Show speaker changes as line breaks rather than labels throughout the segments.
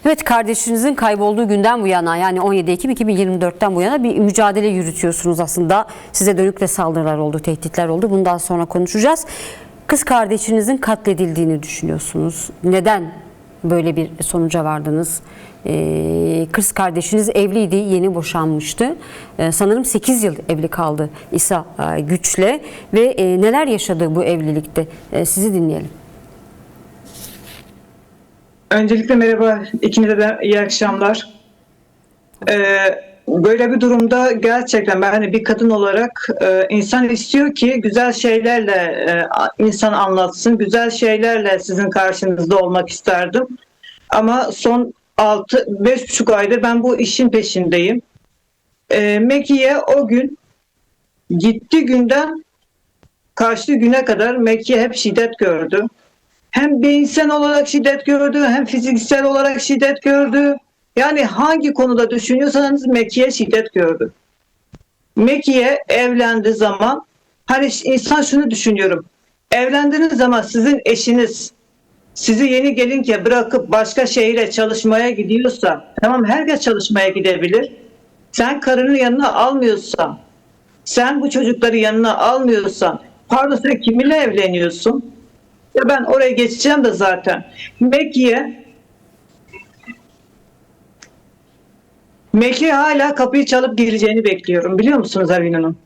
Evet, kardeşinizin kaybolduğu günden bu yana, yani 17 Ekim 2024'ten bu yana bir mücadele yürütüyorsunuz aslında. Size dönük de saldırılar oldu, tehditler oldu. Bundan sonra konuşacağız. Kız kardeşinizin katledildiğini düşünüyorsunuz. Neden böyle bir sonuca vardınız? Kız kardeşiniz evliydi, yeni boşanmıştı. Sanırım 8 yıl evli kaldı İsa Güç'le ve neler yaşadı bu evlilikte? Sizi dinleyelim.
Öncelikle merhaba, ikinize de iyi akşamlar. Böyle bir durumda gerçekten ben hani bir kadın olarak insan istiyor ki güzel şeylerle insan anlatsın, güzel şeylerle sizin karşınızda olmak isterdim. Ama son 5,5 aydır ben bu işin peşindeyim. Mekiye o gün gitti günden kaçtığı güne kadar Mekiye hep şiddet gördü. Hem beyinsel olarak şiddet gördü, hem fiziksel olarak şiddet gördü. Yani hangi konuda düşünüyorsanız Mekiye şiddet gördü. Mekiye evlendiği zaman, hani insan şunu düşünüyorum. Evlendiğiniz zaman sizin eşiniz sizi yeni gelince bırakıp başka şehire çalışmaya gidiyorsa, tamam herkes çalışmaya gidebilir. Sen karının yanına almıyorsan, sen bu çocukları yanına almıyorsan, pardon sen kiminle evleniyorsun? Ya ben oraya geçeceğim de zaten. Mekiye hala kapıyı çalıp gireceğini bekliyorum. Biliyor musunuz Avin Hanım?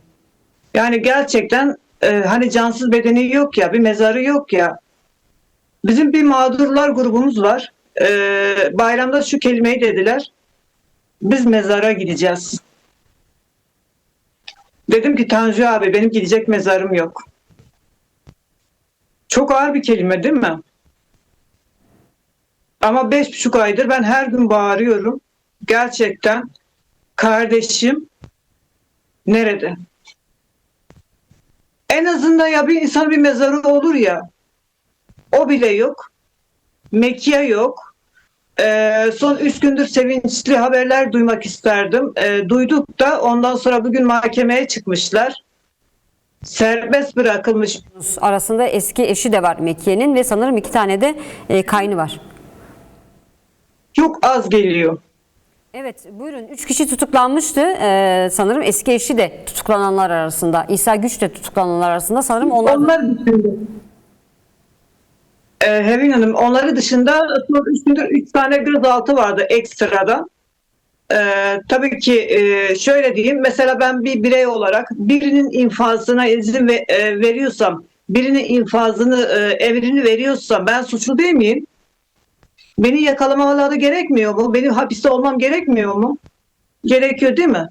Yani gerçekten hani cansız bedeni yok ya, bir mezarı yok ya. Bizim bir mağdurlar grubumuz var. Bayramda şu kelimeyi dediler. Biz mezara gideceğiz. Dedim ki Tanju abi benim gidecek mezarım yok. Çok ağır bir kelime değil mi? Ama 5,5 aydır ben her gün bağırıyorum. Gerçekten kardeşim nerede? En azından ya bir insan bir mezarı olur ya. O bile yok. Mekiye yok. Son 3 gündür sevinçli haberler duymak isterdim. Duyduk da ondan sonra bugün mahkemeye çıkmışlar. Serbest bırakılmış.
Arasında eski eşi de var Mekiye'nin ve sanırım 2 tane de kaynı var.
Çok az geliyor.
Evet, buyurun. 3 kişi tutuklanmıştı. Sanırım eski eşi de tutuklananlar arasında. İsa Güç de tutuklananlar arasında. Sanırım
Onlar dışında. Hevin Hanım, onları dışında son 3 gündür 3 tane gözaltı vardı ekstradan. Tabii ki şöyle diyeyim, mesela ben bir birey olarak birinin infazına izin veriyorsam, birinin infazını emrini veriyorsam ben suçlu değil miyim? Beni yakalamaları gerekmiyor mu? Benim hapiste olmam gerekmiyor mu? Gerekiyor değil mi?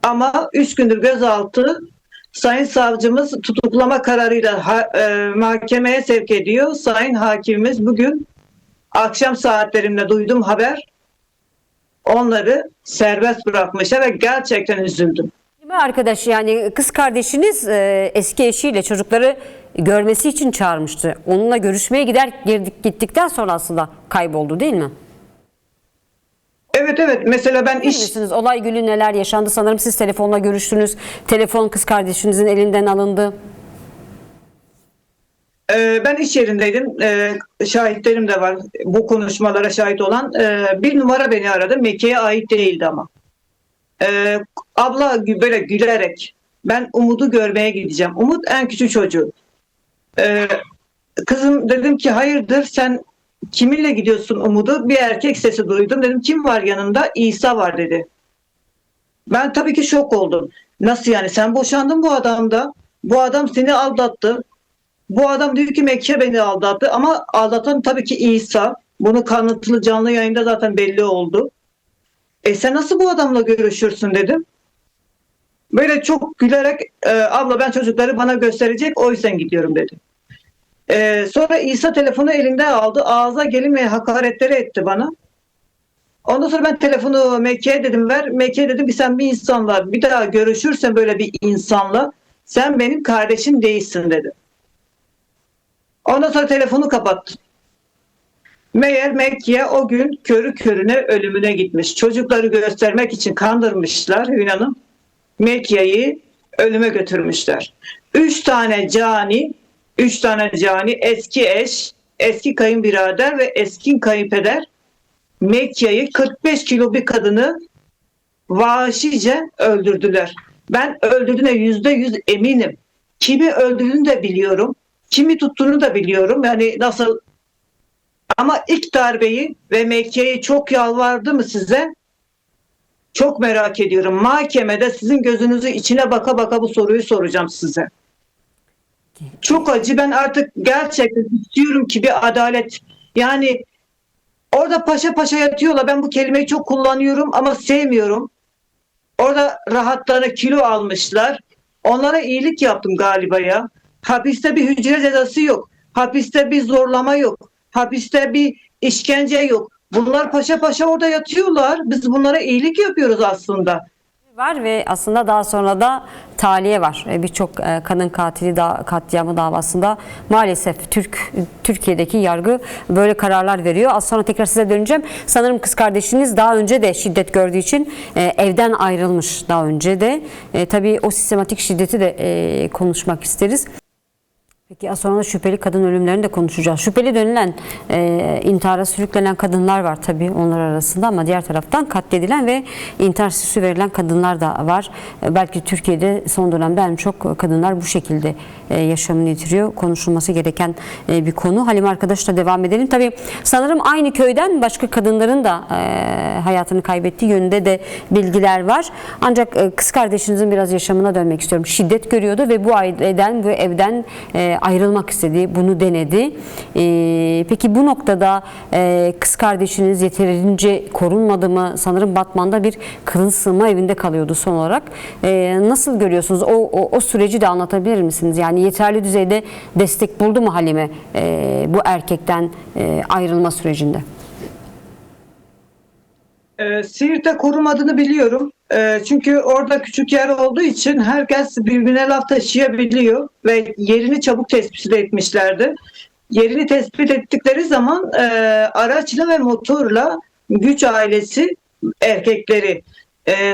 Ama 3 gündür gözaltı, Sayın Savcımız tutuklama kararıyla mahkemeye sevk ediyor. Sayın Hakimimiz bugün akşam saatlerinde duydum haber, onları serbest bırakmışlar ve gerçekten üzüldüm.
arkadaş, yani kız kardeşiniz eski eşiyle çocukları görmesi için çağırmıştı. Onunla görüşmeye gittikten sonra aslında kayboldu değil mi?
Evet, mesela ben
Bilir misiniz olay günü neler yaşandı? Sanırım siz telefonla görüştünüz. Telefon kız kardeşinizin elinden alındı.
Ben iş yerindeydim. Şahitlerim de var bu konuşmalara şahit olan. Bir numara beni aradı. Mekke'ye ait değildi ama. Abla böyle gülerek ben Umut'u görmeye gideceğim. Umut en küçük çocuğu. Kızım dedim ki hayırdır sen kiminle gidiyorsun Umut'u? Bir erkek sesi duydum. Dedim kim var yanında? İsa var dedi. Ben tabii ki şok oldum. Nasıl yani sen boşandın bu adamda? Bu adam seni aldattı. Bu adam diyor ki Mekke beni aldattı ama aldatan tabii ki İsa. Bunu kanıtlı canlı yayında zaten belli oldu. Sen nasıl bu adamla görüşürsün dedim. Böyle çok gülerek abla ben çocukları bana gösterecek o yüzden gidiyorum dedi. Sonra İsa telefonu elinde aldı. Ağza gelinmeye hakaretleri etti bana. Ondan sonra ben telefonu Mekke'ye dedim ver. Mekke'ye dedim ki sen bir insanla bir daha görüşürsen böyle bir insanla sen benim kardeşim değilsin dedi. Ondan sonra telefonu kapattı. Meğer Mekke'ye o gün körü körüne ölümüne gitmiş. Çocukları göstermek için kandırmışlar Yunan'ı. Mekke'yi ölüme götürmüşler. Üç tane cani eski eş, eski kayınbirader ve eski kayınpeder Mekke'yi 45 kilo bir kadını vahşice öldürdüler. Ben öldürdüğüne %100 eminim. Kimi öldürdüğünü de biliyorum. Kimi tuttuğunu da biliyorum. Yani nasıl, ama ilk darbeyi ve Mekke'yi çok yalvardı mı size? Çok merak ediyorum. Mahkemede sizin gözünüzü içine baka baka bu soruyu soracağım size. Çok acı. Ben artık gerçekten istiyorum ki bir adalet. Yani orada paşa paşa yatıyorlar. Ben bu kelimeyi çok kullanıyorum ama sevmiyorum. Orada rahatlarına kilo almışlar. Onlara iyilik yaptım galiba ya. Hapiste bir hücre cezası yok. Hapiste bir zorlama yok. Hapiste bir işkence yok. Bunlar paşa paşa orada yatıyorlar. Biz bunlara iyilik yapıyoruz aslında.
Var ve aslında daha sonra da tahliye var. Birçok kadın katliamı davasında maalesef Türkiye'deki yargı böyle kararlar veriyor. Az sonra tekrar size döneceğim. Sanırım kız kardeşiniz daha önce de şiddet gördüğü için evden ayrılmış daha önce de. Tabii o sistematik şiddeti de konuşmak isteriz. Peki az sonra da şüpheli kadın ölümlerini de konuşacağız. Şüpheli denilen intihara sürüklenen kadınlar var tabii onlar arasında, ama diğer taraftan katledilen ve intihar süsü verilen kadınlar da var. Belki Türkiye'de son dönemde en çok kadınlar bu şekilde yaşamını yitiriyor. Konuşulması gereken bir konu. Halim arkadaşla devam edelim. Tabii sanırım aynı köyden başka kadınların da hayatını kaybettiği yönünde de bilgiler var. Ancak kız kardeşinizin biraz yaşamına dönmek istiyorum. Şiddet görüyordu ve bu aileden, bu evden ayrılmak istedi. Bunu denedi. Peki bu noktada kız kardeşiniz yeterince korunmadı mı? Sanırım Batman'da bir kadın sığınma evinde kalıyordu son olarak. Nasıl görüyorsunuz? O süreci de anlatabilir misiniz? Yani yeterli düzeyde destek buldu mu Halime bu erkekten ayrılma sürecinde?
Siirt'te korumadığını biliyorum. Çünkü orada küçük yer olduğu için herkes birbirine laf taşıyabiliyor ve yerini çabuk tespit etmişlerdi. Yerini tespit ettikleri zaman araçla ve motorla Güç ailesi erkekleri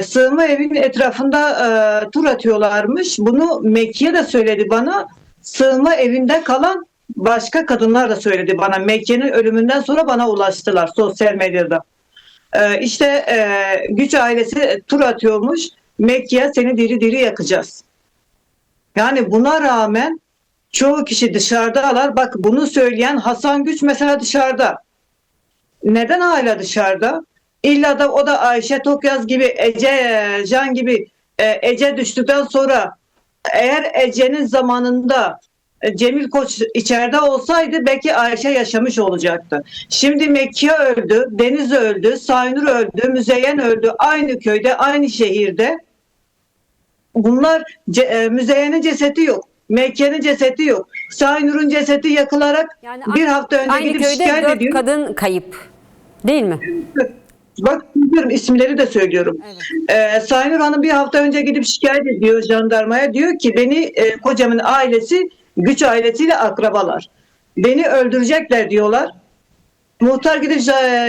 sığınma evinin etrafında tur atıyorlarmış. Bunu Mekke'ye de söyledi bana. Sığınma evinde kalan başka kadınlar da söyledi bana. Mekke'nin ölümünden sonra bana ulaştılar sosyal medyada. İşte Güç ailesi tur atıyormuş. Mekke'ye seni diri diri yakacağız. Yani buna rağmen çoğu kişi dışarıdalar. Bak bunu söyleyen Hasan Güç mesela dışarıda. Neden hala dışarıda? İlla da o da Ayşe Tokyaz gibi, Ece Can gibi Ece düştükten sonra, eğer Ece'nin zamanında Cemil Koç içeride olsaydı belki Ayşe yaşamış olacaktı. Şimdi Mekke öldü, Deniz öldü, Saynur öldü, Müzeyyen öldü. Aynı köyde, aynı şehirde. Bunlar Müzeyyen'in cesedi yok. Mekke'nin cesedi yok. Saynur'un cesedi yakılarak
Yani
bir hafta önce
aynı
gidip
köyde
şikayet
4
ediyor.
kadın kayıp. Değil mi?
Bak biliyorum, isimleri de söylüyorum. Saynur Hanım bir hafta önce gidip şikayet ediyor jandarmaya. Diyor ki beni kocamın ailesi Güç ailesiyle akrabalar. Beni öldürecekler diyorlar. Muhtar gidip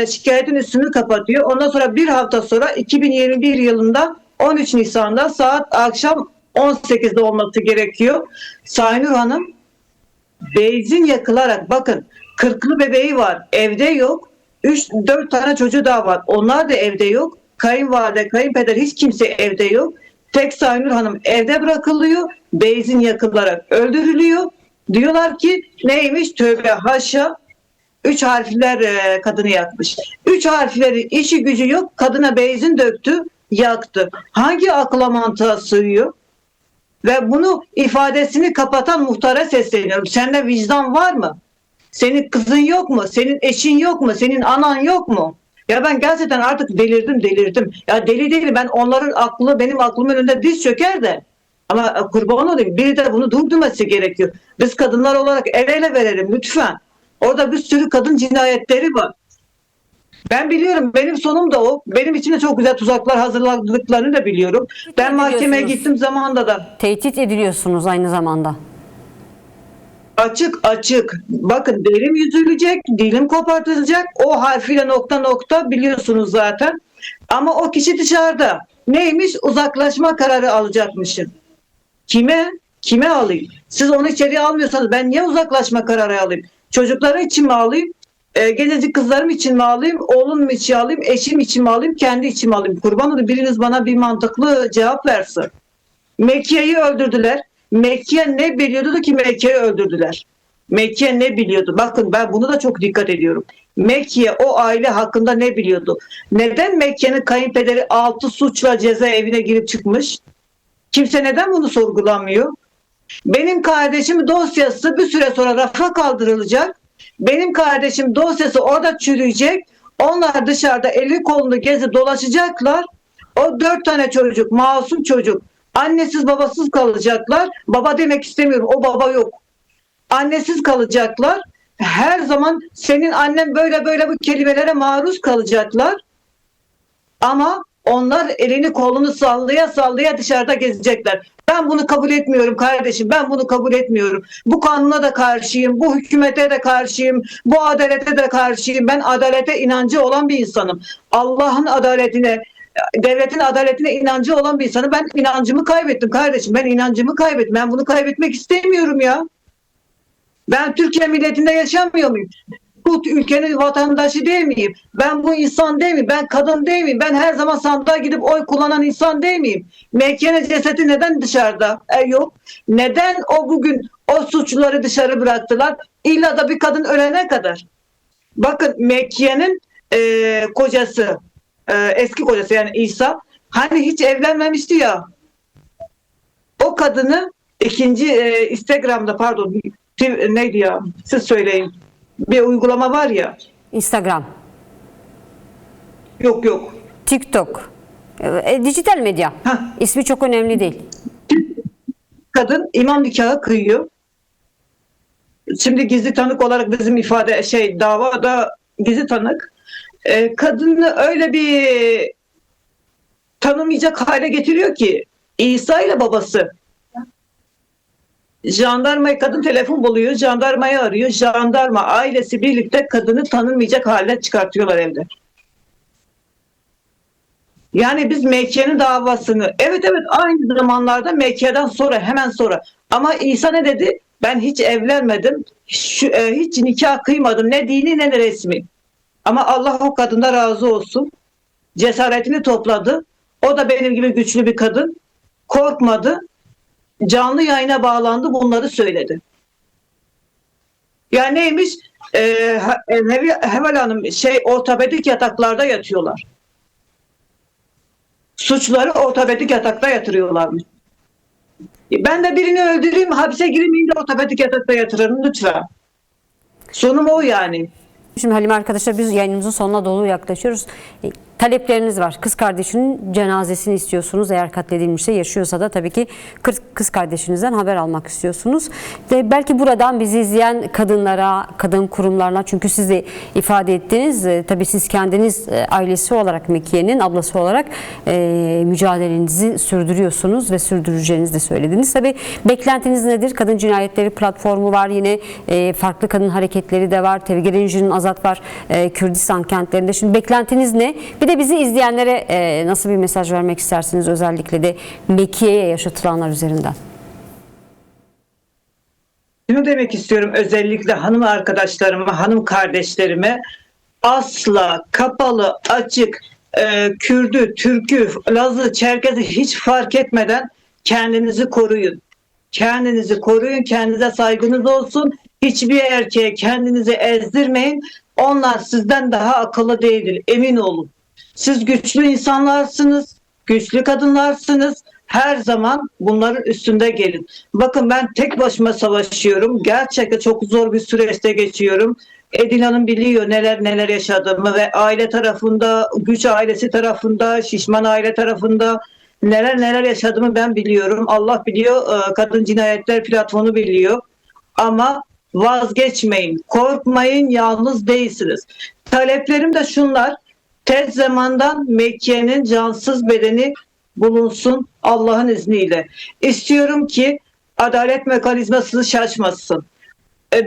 şikayetin üstünü kapatıyor. Ondan sonra bir hafta sonra 2021 yılında 13 Nisan'da saat akşam 18'de olması gerekiyor. Saynur Hanım benzin yakılarak, bakın 40'lı bebeği var, evde yok. 3-4 tane çocuğu daha var. Onlar da evde yok. Kayınvalide, kayınpeder hiç kimse evde yok. Tek Saynur Hanım evde bırakılıyor. Benzin yakılarak öldürülüyor. Diyorlar ki neymiş? Tövbe haşa. 3 harfler kadını yakmış. 3 harfleri işi gücü yok. Kadına benzin döktü, yaktı. Hangi akla mantığa sığıyor? Ve bunu ifadesini kapatan muhtara sesleniyorum. Sende vicdan var mı? Senin kızın yok mu? Senin eşin yok mu? Senin anan yok mu? Ya ben gerçekten artık delirdim. Ya deli değil, ben onların aklı benim aklımın önünde diz çöker de. Ama kurban olayım, biri de bunu durdurması gerekiyor. Biz kadınlar olarak el ele verelim lütfen. Orada bir sürü kadın cinayetleri var. Ben biliyorum, benim sonum da o. Benim için de çok güzel tuzaklar hazırladıklarını da biliyorum. Ben mahkemeye gittim zamanında da.
Tehdit ediliyorsunuz aynı zamanda.
Açık. Bakın derim yüzülecek, dilim kopartılacak. O harfiyle nokta nokta biliyorsunuz zaten. Ama o kişi dışarıda. Neymiş? Uzaklaşma kararı alacakmışım. Kime? Kime alayım? Siz onu içeriye almıyorsanız ben niye uzaklaşma kararı alayım? Çocukları için mi alayım? Gencecik kızlarım için mi alayım? Oğlum için mi alayım? Eşim için mi alayım? Kendi için mi alayım? Kurban olayım, biriniz bana bir mantıklı cevap versin. Mekke'yi öldürdüler. Mekke ne biliyordu ki Mekke'yi öldürdüler? Mekke ne biliyordu? Bakın ben bunu da çok dikkat ediyorum. Mekke o aile hakkında ne biliyordu? Neden Mekke'nin kayınpederi 6 suçla cezaevine girip çıkmış? Kimse neden bunu sorgulamıyor? Benim kardeşim dosyası bir süre sonra rafa kaldırılacak. Benim kardeşim dosyası orada çürüyecek. Onlar dışarıda eli kolunu gezip dolaşacaklar. O 4 tane çocuk, masum çocuk, annesiz babasız kalacaklar. Baba demek istemiyorum, o baba yok. Annesiz kalacaklar. Her zaman senin annen böyle böyle bu kelimelere maruz kalacaklar. Ama onlar elini kolunu sallaya sallaya dışarıda gezecekler. Ben bunu kabul etmiyorum kardeşim. Ben bunu kabul etmiyorum. Bu kanuna da karşıyım. Bu hükümete de karşıyım. Bu adalete de karşıyım. Ben adalete inancı olan bir insanım. Allah'ın adaletine, devletin adaletine inancı olan bir insanım. Ben inancımı kaybettim kardeşim. Ben inancımı kaybettim. Ben bunu kaybetmek istemiyorum ya. Ben Türkiye milletinde yaşamıyor muyum? Bu ülkenin vatandaşı değil miyim? Ben bu insan değil miyim? Ben kadın değil miyim? Ben her zaman sandığa gidip oy kullanan insan değil miyim? Mekke'nin cesedi neden dışarıda? Yok. Neden o bugün o suçluları dışarı bıraktılar? İlla da bir kadın ölene kadar. Bakın Mekke'nin kocası, eski kocası yani İsa, hani hiç evlenmemişti ya. O kadını ikinci Instagram'da, pardon, neydi ya? Siz söyleyin. Bir uygulama var ya.
Instagram,
Yok.
TikTok, dijital medya.
Heh.
İsmi çok önemli değil.
Kadın imam nikahı kıyıyor. Şimdi gizli tanık olarak bizim davada gizli tanık. Kadını öyle bir tanımayacak hale getiriyor ki İsa ile babası. Jandarmaya, kadın telefon buluyor, jandarmayı arıyor. Jandarma ailesi birlikte kadını tanınmayacak hale çıkartıyorlar evde. Yani biz Mekke'nin davasını, evet aynı zamanlarda Mekke'den sonra, hemen sonra. Ama İsa ne dedi? Ben hiç evlenmedim, hiç nikah kıymadım, ne dini ne resmi. Ama Allah o kadında razı olsun. Cesaretini topladı. O da benim gibi güçlü bir kadın. Korkmadı. Canlı yayına bağlandı, bunları söyledi. Yani neymiş? Heval Hanım, ortopedik yataklarda yatıyorlar. Suçları ortopedik yatakta yatırıyorlarmış. Ben de birini öldüreyim, hapse girmeyeyim de ortopedik yatakta yatırırım lütfen. Sonum o yani.
Şimdi Halime arkadaşlar, biz yayınımızın sonuna doğru yaklaşıyoruz. Talepleriniz var. Kız kardeşinin cenazesini istiyorsunuz. Eğer katledilmişse, yaşıyorsa da tabii ki kız kardeşinizden haber almak istiyorsunuz. Ve belki buradan bizi izleyen kadınlara, kadın kurumlarına, çünkü siz de ifade ettiniz. Tabii siz kendiniz ailesi olarak, Mekke'nin ablası olarak mücadelenizi sürdürüyorsunuz ve sürdüreceğinizi de söylediniz. Tabii beklentiniz nedir? Kadın cinayetleri platformu var. Yine farklı kadın hareketleri de var. Tevge Renci'nin Azat var. Kürdistan kentlerinde. Şimdi beklentiniz ne? Bir de bizi izleyenlere nasıl bir mesaj vermek istersiniz, özellikle de Mekke'ye yaşatılanlar üzerinden?
Şunu demek istiyorum, özellikle hanım arkadaşlarıma, hanım kardeşlerime: asla kapalı, açık, Kürdü, Türkü, Lazı, Çerkezi hiç fark etmeden kendinizi koruyun. Kendinizi koruyun, kendinize saygınız olsun. Hiçbir erkeğe kendinizi ezdirmeyin. Onlar sizden daha akıllı değildir, emin olun. Siz güçlü insanlarsınız, güçlü kadınlarsınız. Her zaman bunların üstünde gelin. Bakın, ben tek başıma savaşıyorum. Gerçekten çok zor bir süreçte geçiyorum. Edil Hanım biliyor neler yaşadığımı ve aile tarafında, güç ailesi tarafında, şişman aile tarafında neler yaşadığımı ben biliyorum. Allah biliyor, kadın cinayetler platformu biliyor. Ama vazgeçmeyin, korkmayın, yalnız değilsiniz. Taleplerim de şunlar: tez zamandan Mekke'nin cansız bedeni bulunsun Allah'ın izniyle. İstiyorum ki adalet mekanizması şaşmasın.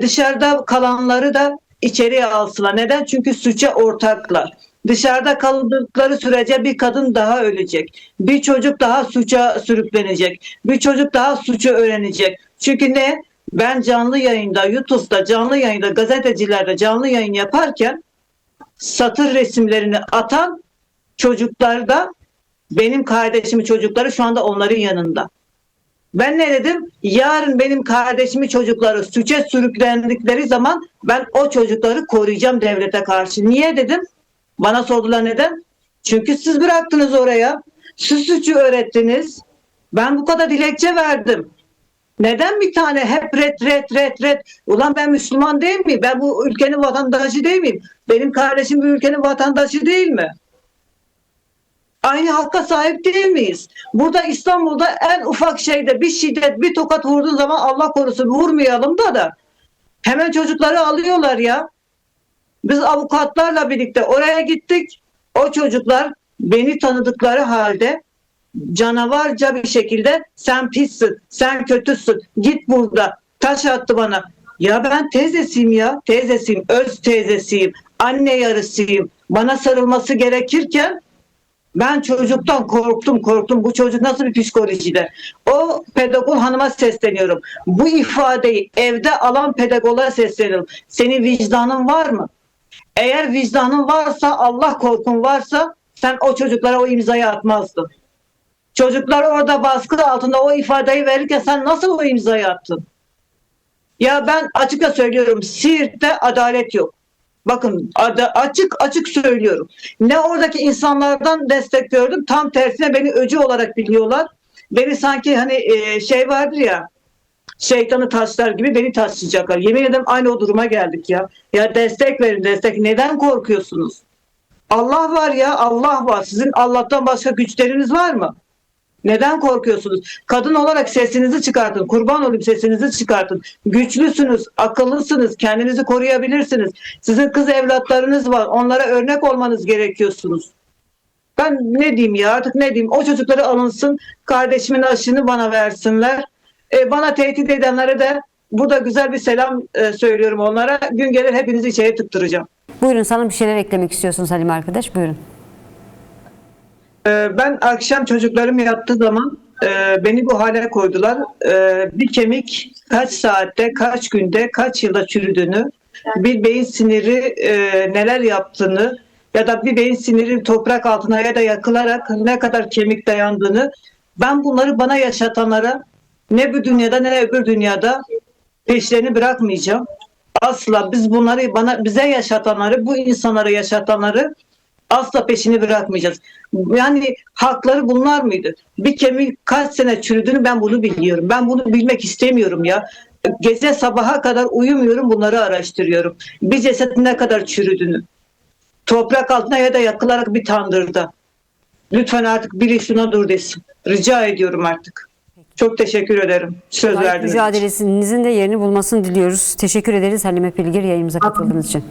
Dışarıda kalanları da içeriye alsınlar. Neden? Çünkü suça ortaklar. Dışarıda kaldıkları sürece bir kadın daha ölecek. Bir çocuk daha suça sürüklenecek. Bir çocuk daha suçu öğrenecek. Çünkü ne? Ben canlı yayında, YouTube'da canlı yayında, gazetecilerde canlı yayın yaparken satır resimlerini atan çocuklar da benim kardeşimin çocukları şu anda onların yanında. Ben ne dedim? Yarın benim kardeşimin çocukları suça sürüklendikleri zaman ben o çocukları koruyacağım devlete karşı. Niye dedim? Bana sordular neden? Çünkü siz bıraktınız oraya. Siz suçu öğrettiniz. Ben bu kadar dilekçe verdim. Neden bir tane hep red? Ulan ben Müslüman değil miyim? Ben bu ülkenin vatandaşı değil miyim? Benim kardeşim bu ülkenin vatandaşı değil mi? Aynı hakka sahip değil miyiz? Burada İstanbul'da en ufak şeyde bir şiddet, bir tokat vurduğun zaman Allah korusun vurmayalım da hemen çocukları alıyorlar ya. Biz avukatlarla birlikte oraya gittik. O çocuklar beni tanıdıkları halde canavarca bir şekilde sen pissin, sen kötüsün, git burada. Taş attı bana. Ya ben teyzesiyim ya, teyzesiyim, öz teyzesiyim, anne yarısıyım. Bana sarılması gerekirken ben çocuktan korktum. Bu çocuk nasıl bir psikolojide? O pedagog hanıma sesleniyorum. Bu ifadeyi evde alan pedagoga sesleniyorum. Senin vicdanın var mı? Eğer vicdanın varsa, Allah korkun varsa sen o çocuklara o imzayı atmazdın. Çocuklar orada baskı altında o ifadeyi verirken sen nasıl o imzayı attın? Ya ben açıkça söylüyorum, Siirt'te adalet yok. Bakın açık söylüyorum. Ne oradaki insanlardan destek gördüm, tam tersine beni öcü olarak biliyorlar. Beni sanki hani şey vardır ya, şeytanı taşlar gibi beni taşlayacaklar. Yemin ederim aynı o duruma geldik ya. Ya destek verin, destek. Neden korkuyorsunuz? Allah var ya, Allah var. Sizin Allah'tan başka güçleriniz var mı? Neden korkuyorsunuz? Kadın olarak sesinizi çıkartın. Kurban olayım, sesinizi çıkartın. Güçlüsünüz, akıllısınız, kendinizi koruyabilirsiniz. Sizin kız evlatlarınız var. Onlara örnek olmanız gerekiyorsunuz. Ben ne diyeyim ya, artık ne diyeyim? O çocukları alınsın, kardeşimin aşını bana versinler. Bana tehdit edenlere de burada güzel bir selam söylüyorum onlara. Gün gelir hepinizi içeri tıktıracağım.
Buyurun, sana bir şeyler eklemek istiyorsunuz Halim arkadaş. Buyurun.
Ben akşam çocuklarım yattığı zaman beni bu hale koydular. Bir kemik kaç saatte, kaç günde, kaç yılda çürüdüğünü, bir beyin siniri neler yaptığını ya da bir beyin siniri toprak altına ya da yakılarak ne kadar kemik dayandığını, ben bunları bana yaşatanlara ne bu dünyada ne öbür dünyada peşlerini bırakmayacağım. Asla biz bunları bize yaşatanları, bu insanlara yaşatanları asla peşini bırakmayacağız. Yani hakları bunlar mıydı? Bir kemik kaç sene çürüdüğünü ben bunu biliyorum. Ben bunu bilmek istemiyorum ya. Gece sabaha kadar uyumuyorum, bunları araştırıyorum. Bir cesetin ne kadar çürüdüğünü. Toprak altına ya da yakılarak bir tandırda. Lütfen artık biri şuna dur desin. Rica ediyorum artık. Çok teşekkür ederim. Söz
Adalet
verdiğiniz için.
mücadelenizin de yerini bulmasını diliyoruz. Teşekkür ederiz Halime Bilgir, yayınımıza katıldığınız için.